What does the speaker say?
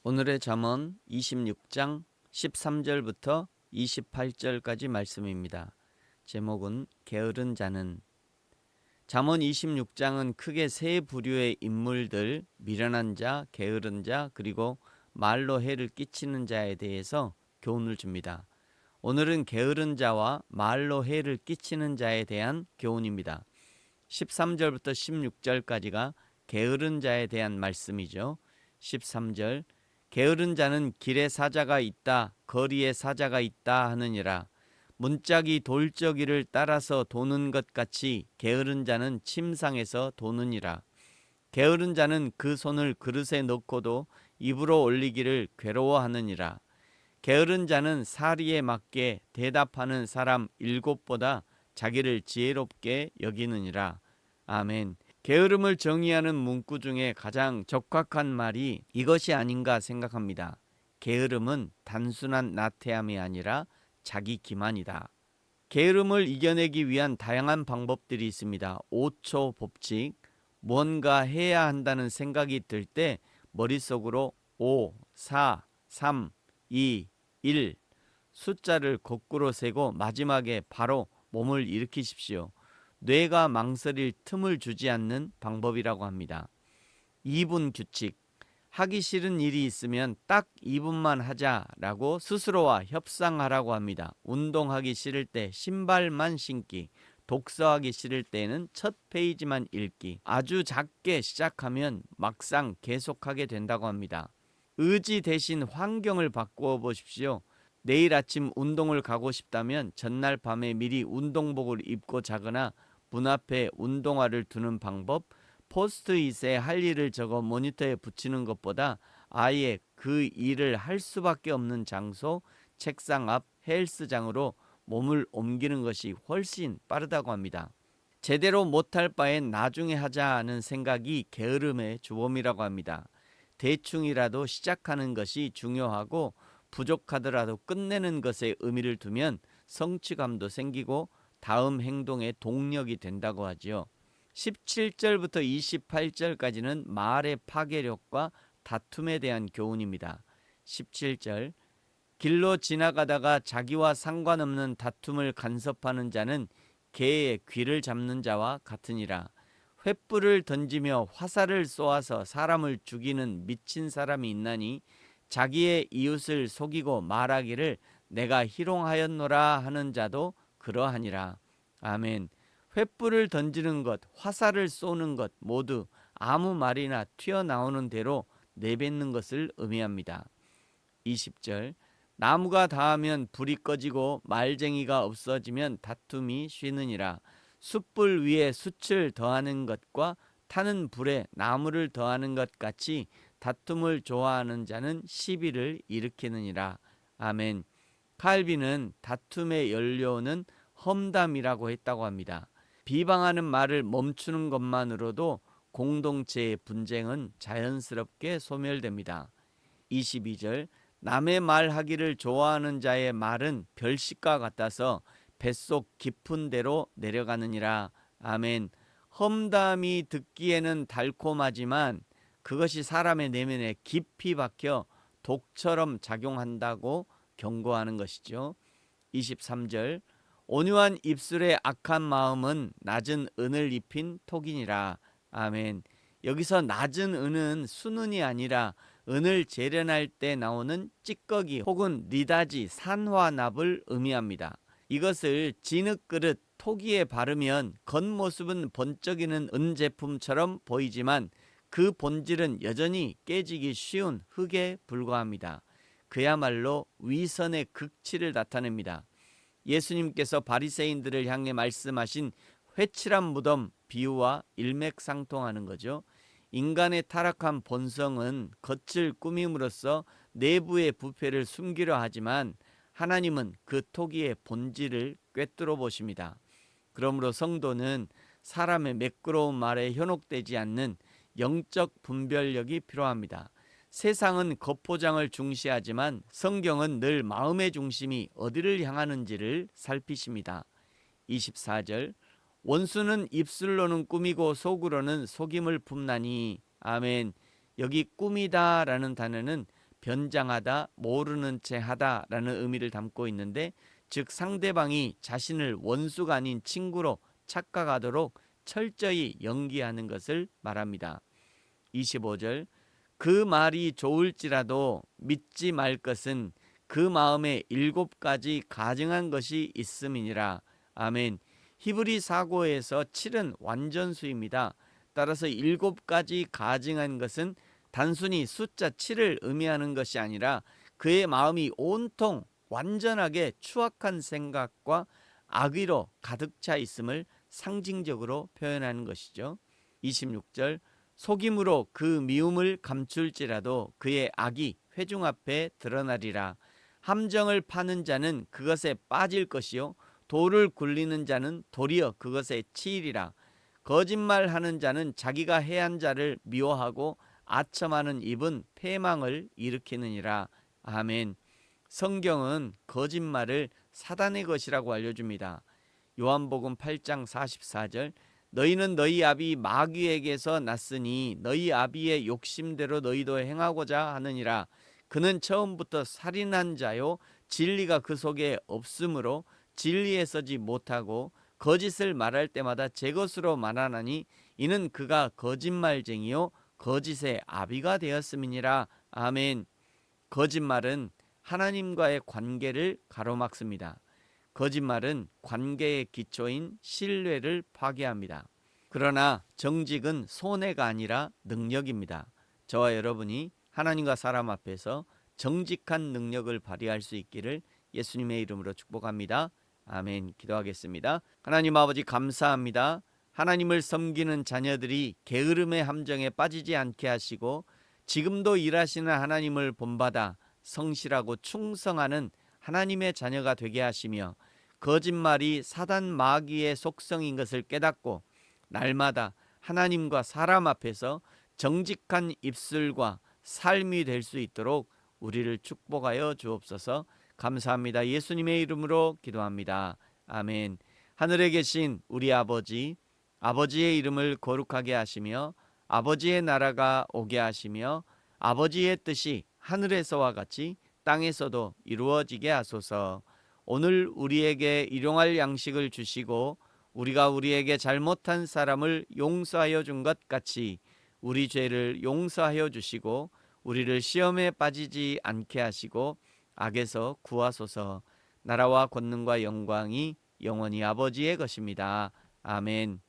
오늘의 잠언 26장 13절부터 28절까지 말씀입니다. 제목은 게으른 자는. 잠언 26장은 크게 세 부류의 인물들, 미련한 자, 게으른 자, 그리고 말로 해를 끼치는 자에 대해서 교훈을 줍니다. 오늘은 게으른 자와 말로 해를 끼치는 자에 대한 교훈입니다. 13절부터 16절까지가 게으른 자에 대한 말씀이죠. 13절, 게으른 자는 길에 사자가 있다, 거리에 사자가 있다 하느니라. 문짝이 돌저기를 따라서 도는 것 같이 게으른 자는 침상에서 도느니라. 게으른 자는 그 손을 그릇에 넣고도 입으로 올리기를 괴로워하느니라. 게으른 자는 사리에 맞게 대답하는 사람 7보다 자기를 지혜롭게 여기느니라. 아멘. 게으름을 정의하는 문구 중에 가장 적확한 말이 이것이 아닌가 생각합니다. 게으름은 단순한 나태함이 아니라 자기 기만이다. 게으름을 이겨내기 위한 다양한 방법들이 있습니다. 5초 법칙, 뭔가 해야 한다는 생각이 들 때 머릿속으로 5, 4, 3, 2, 1 숫자를 거꾸로 세고 마지막에 바로 몸을 일으키십시오. 뇌가 망설일 틈을 주지 않는 방법이라고 합니다. 2분 규칙. 하기 싫은 일이 있으면 딱 2분만 하자라고 스스로와 협상하라고 합니다. 운동하기 싫을 때 신발만 신기, 독서하기 싫을 때는 첫 페이지만 읽기. 아주 작게 시작하면 막상 계속하게 된다고 합니다. 의지 대신 환경을 바꾸어 보십시오. 내일 아침 운동을 가고 싶다면 전날 밤에 미리 운동복을 입고 자거나 문 앞에 운동화를 두는 방법, 포스트잇에 할 일을 적어 모니터에 붙이는 것보다 아예 그 일을 할 수밖에 없는 장소, 책상 앞 헬스장으로 몸을 옮기는 것이 훨씬 빠르다고 합니다. 제대로 못할 바엔 나중에 하자는 생각이 게으름의 주범이라고 합니다. 대충이라도 시작하는 것이 중요하고 부족하더라도 끝내는 것에 의미를 두면 성취감도 생기고 다음 행동의 동력이 된다고 하지요. 17절부터 28절까지는 말의 파괴력과 다툼에 대한 교훈입니다. 17절, 길로 지나가다가 자기와 상관없는 다툼을 간섭하는 자는 개의 귀를 잡는 자와 같으니라. 횃불을 던지며 화살을 쏘아서 사람을 죽이는 미친 사람이 있나니 자기의 이웃을 속이고 말하기를 내가 희롱하였노라 하는 자도 그러하니라. 아멘. 횃불을 던지는 것, 화살을 쏘는 것 모두 아무 말이나 튀어나오는 대로 내뱉는 것을 의미합니다. 20절, 나무가 닿으면 불이 꺼지고 말쟁이가 없어지면 다툼이 쉬느니라. 숯불 위에 숯을 더하는 것과 타는 불에 나무를 더하는 것 같이 다툼을 좋아하는 자는 시비를 일으키느니라. 아멘. 칼빈은 다툼의 연료는 험담이라고 했다고 합니다. 비방하는 말을 멈추는 것만으로도 공동체의 분쟁은 자연스럽게 소멸됩니다. 22절, 남의 말하기를 좋아하는 자의 말은 별식과 같아서 뱃속 깊은 데로 내려가느니라. 아멘. 험담이 듣기에는 달콤하지만 그것이 사람의 내면에 깊이 박혀 독처럼 작용한다고 경고하는 것이죠. 23절, 온유한 입술의 악한 마음은 낮은 은을 입힌 톡이니라. 아멘. 여기서 낮은 은은 수는이 아니라 은을 재련할 때 나오는 찌꺼기 혹은 니다지, 산화납을 의미합니다. 이것을 진흙그릇, 토기에 바르면 겉모습은 번쩍이는 은 제품처럼 보이지만 그 본질은 여전히 깨지기 쉬운 흙에 불과합니다. 그야말로 위선의 극치를 나타냅니다. 예수님께서 바리새인들을 향해 말씀하신 회칠한 무덤 비유와 일맥상통하는 거죠. 인간의 타락한 본성은 겉을 꾸밈으로써 내부의 부패를 숨기려 하지만 하나님은 그 토기의 본질을 꿰뚫어 보십니다. 그러므로 성도는 사람의 매끄러운 말에 현혹되지 않는 영적 분별력이 필요합니다. 세상은 겉포장을 중시하지만 성경은 늘 마음의 중심이 어디를 향하는지를 살피십니다. 24절, 원수는 입술로는 꾸미고 속으로는 속임을 품나니. 아멘. 여기 꾸미다 라는 단어는 변장하다, 모르는 채 하다라는 의미를 담고 있는데, 즉 상대방이 자신을 원수가 아닌 친구로 착각하도록 철저히 연기하는 것을 말합니다. 25절, 그 말이 좋을지라도 믿지 말 것은 그 마음에 7가지 가증한 것이 있음이니라. 아멘. 히브리 사고에서 7은 완전수입니다. 따라서 7가지 가증한 것은 단순히 숫자 7을 의미하는 것이 아니라 그의 마음이 온통 완전하게 추악한 생각과 악의로 가득 차 있음을 상징적으로 표현하는 것이죠. 26절, 속임으로 그 미움을 감출지라도 그의 악이 회중 앞에 드러나리라. 함정을 파는 자는 그것에 빠질 것이요 돌을 굴리는 자는 도리어 그것에 치이리라. 거짓말하는 자는 자기가 해한 자를 미워하고 아첨하는 입은 패망을 일으키느니라. 아멘. 성경은 거짓말을 사단의 것이라고 알려줍니다. 요한복음 8장 44절, 너희는 너희 아비 마귀에게서 났으니 너희 아비의 욕심대로 너희도 행하고자 하느니라. 그는 처음부터 살인한 자요 진리가 그 속에 없으므로 진리에 서지 못하고 거짓을 말할 때마다 제 것으로 말하나니 이는 그가 거짓말쟁이요 거짓의 아비가 되었음이니라. 아멘. 거짓말은 하나님과의 관계를 가로막습니다. 거짓말은 관계의 기초인 신뢰를 파괴합니다. 그러나 정직은 손해가 아니라 능력입니다. 저와 여러분이 하나님과 사람 앞에서 정직한 능력을 발휘할 수 있기를 예수님의 이름으로 축복합니다. 아멘. 기도하겠습니다. 하나님 아버지 감사합니다. 하나님을 섬기는 자녀들이 게으름의 함정에 빠지지 않게 하시고 지금도 일하시는 하나님을 본받아 성실하고 충성하는 하나님의 자녀가 되게 하시며 거짓말이 사단 마귀의 속성인 것을 깨닫고 날마다 하나님과 사람 앞에서 정직한 입술과 삶이 될 수 있도록 우리를 축복하여 주옵소서. 감사합니다. 예수님의 이름으로 기도합니다. 아멘. 하늘에 계신 우리 아버지, 아버지의 이름을 거룩하게 하시며 아버지의 나라가 오게 하시며 아버지의 뜻이 하늘에서와 같이 땅에서도 이루어지게 하소서. 오늘 우리에게 일용할 양식을 주시고 우리가 우리에게 잘못한 사람을 용서하여 준 것 같이 우리 죄를 용서하여 주시고 우리를 시험에 빠지지 않게 하시고 악에서 구하소서. 나라와 권능과 영광이 영원히 아버지의 것입니다. 아멘.